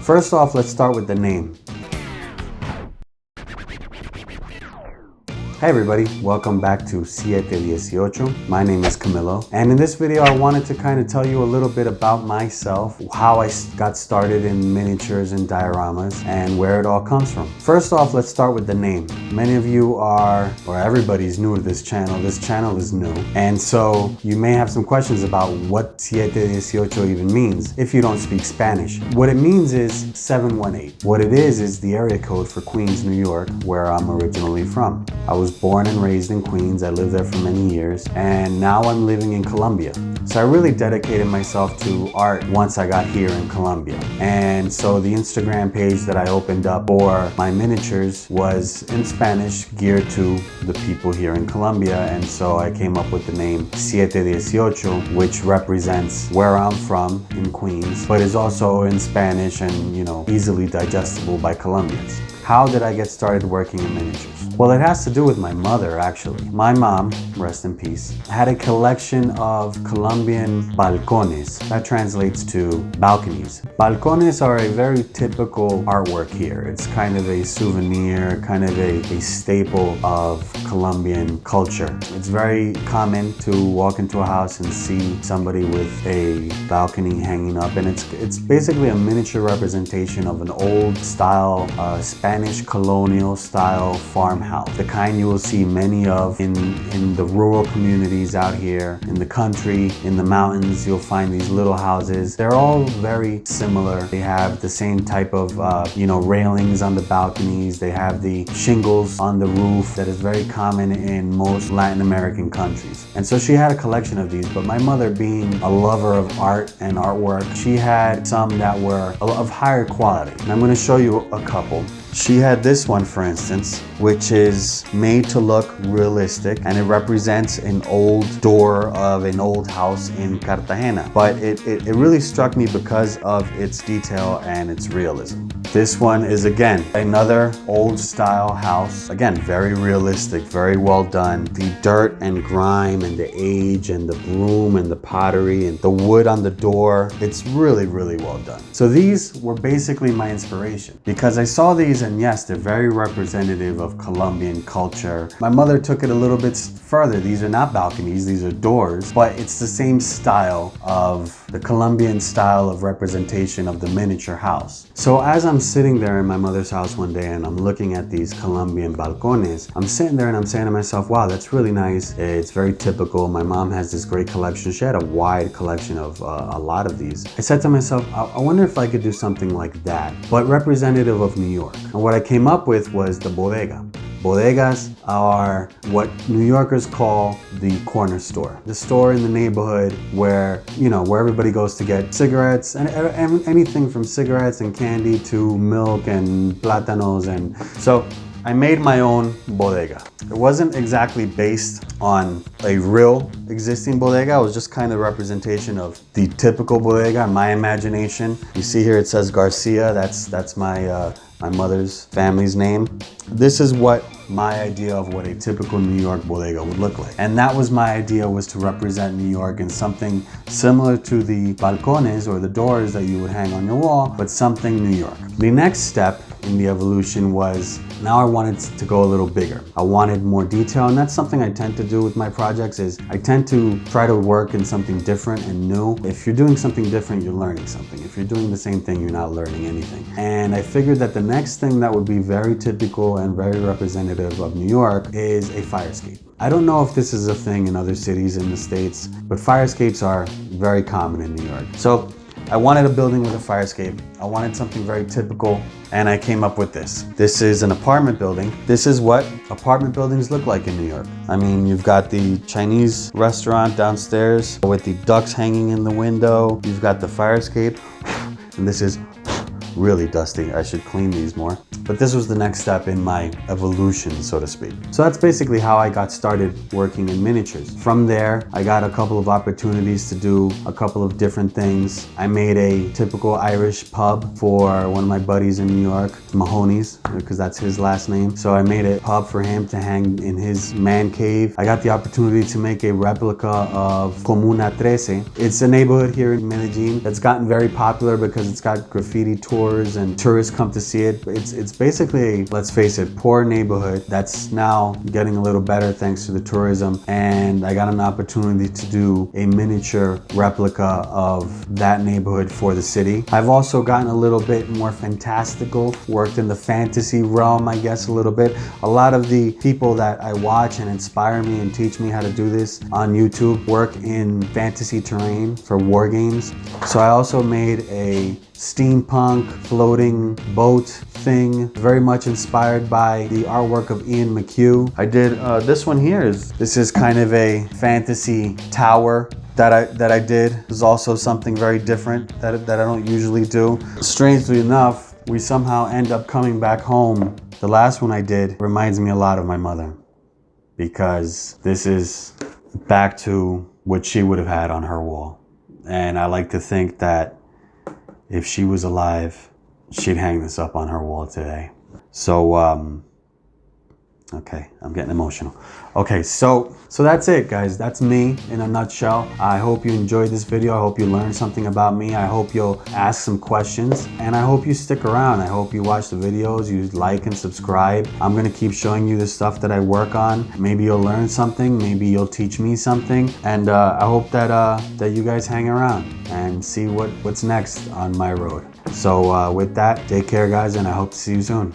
First off, let's start with the name. Hey everybody, welcome back to SieteDiezyOcho. My name is Camilo, and in this video I wanted to kind of tell you a little bit about myself, how I got started in miniatures and dioramas, and where it all comes from. First off, let's start with the name. Many of you are, or everybody's new to this channel. This channel is new, and so you may have some questions about what SieteDiezyOcho even means if you don't speak Spanish. What it means is 718. What it is the area code for Queens, New York, where I'm originally from. I was born and raised in Queens. I lived there for many years, and now I'm living in Colombia. So I really dedicated myself to art once I got here in Colombia. And so the Instagram page that I opened up for my miniatures was in Spanish, geared to the people here in Colombia. And so I came up with the name SieteDiezyOcho, which represents where I'm from in Queens, but is also in Spanish and, you know, easily digestible by Colombians. How did I get started working in miniatures? Well, it has to do with my mother, actually. My mom, rest in peace, had a collection of Colombian balcones. That translates to balconies. Balcones are a very typical artwork here. It's kind of a souvenir, kind of a staple of Colombian culture. It's very common to walk into a house and see somebody with a balcony hanging up, and it's basically a miniature representation of an old style Spanish colonial style farmhouse, the kind you will see many of in the rural communities out here, in the country, in the mountains. You'll find these little houses. They're all very similar. They have the same type of railings on the balconies. They have the shingles on the roof that is very common in most Latin American countries. And so she had a collection of these, but my mother, being a lover of art and artwork, she had some that were of higher quality. And I'm going to show you a couple. She had this one, for instance, which is made to look realistic, and it represents an old door of an old house in Cartagena. But it really struck me because of its detail and its realism. This one is, again, another old style house. Again, very realistic, very well done. The dirt and grime and the age and the broom and the pottery and the wood on the door, it's really, really well done. So these were basically my inspiration, because I saw these, and yes, they're very representative of Colombian culture. My mother took it a little bit further. These are not balconies, these are doors, but it's the same style of the Colombian style of representation of the miniature house. So as I'm sitting there in my mother's house one day and I'm looking at these Colombian balcones, I'm sitting there and I'm saying to myself, wow, that's really nice. It's very typical. My mom has this great collection. She had a wide collection of a lot of these. I said to myself, I wonder if I could do something like that, but representative of New York. And what I came up with was the bodega. Bodegas are what New Yorkers call the corner store. The store in the neighborhood where, where everybody goes to get cigarettes and anything from cigarettes and candy to milk and plátanos. And so I made my own bodega. It wasn't exactly based on a real existing bodega. It was just kind of representation of the typical bodega in my imagination. You see here it says Garcia. That's my mother's family's name. This is what my idea of what a typical New York bodega would look like. And that was my idea, was to represent New York in something similar to the balcones or the doors that you would hang on your wall, but something New York. The next step in the evolution was, now I wanted to go a little bigger. I wanted more detail, and that's something I tend to do with my projects, is I tend to try to work in something different and new. If you're doing something different, you're learning something. If you're doing the same thing, you're not learning anything. And I figured that the next thing that would be very typical and very representative of New York is a fire escape. I don't know if this is a thing in other cities in the States, but fire escapes are very common in New York. So I wanted a building with a fire escape. I wanted something very typical, and I came up with this. This is an apartment building. This is what apartment buildings look like in New York. I mean, you've got the Chinese restaurant downstairs with the ducks hanging in the window. You've got the fire escape, and this is really dusty. I should clean these more. but this was the next step in my evolution, so to speak. So that's basically how I got started working in miniatures. From there, I got a couple of opportunities to do a couple of different things. I made a typical Irish pub for one of my buddies in New York, Mahoney's, because that's his last name. So I made a pub for him to hang in his man cave. I got the opportunity to make a replica of Comuna 13. It's a neighborhood here in Medellin that's gotten very popular because it's got graffiti tours and tourists come to see it. It's basically, let's face it, poor neighborhood that's now getting a little better thanks to the tourism. And I got an opportunity to do a miniature replica of that neighborhood for the city. I've also gotten a little bit more fantastical, worked in the fantasy realm, I guess, a little bit. A lot of the people that I watch and inspire me and teach me how to do this on YouTube work in fantasy terrain for war games. So I also made a steampunk floating boat thing, very much inspired by the artwork of Ian McHugh. I did this one here. This is kind of a fantasy tower that I did. This is also something very different that I don't usually do. Strangely enough, we somehow end up coming back home. The last one I did reminds me a lot of my mother, because this is back to what she would have had on her wall. And I like to think that if she was alive, she'd hang this up on her wall today. So, okay, I'm getting emotional. Okay, so that's it, guys. That's me in a nutshell. I hope you enjoyed this video. I hope you learned something about me. I hope you'll ask some questions, and I hope you stick around. I hope you watch the videos, you like and subscribe. I'm gonna keep showing you the stuff that I work on. Maybe you'll learn something, maybe you'll teach me something, and I hope that you guys hang around and see what's next on my road. So with that, take care, guys, and I hope to see you soon.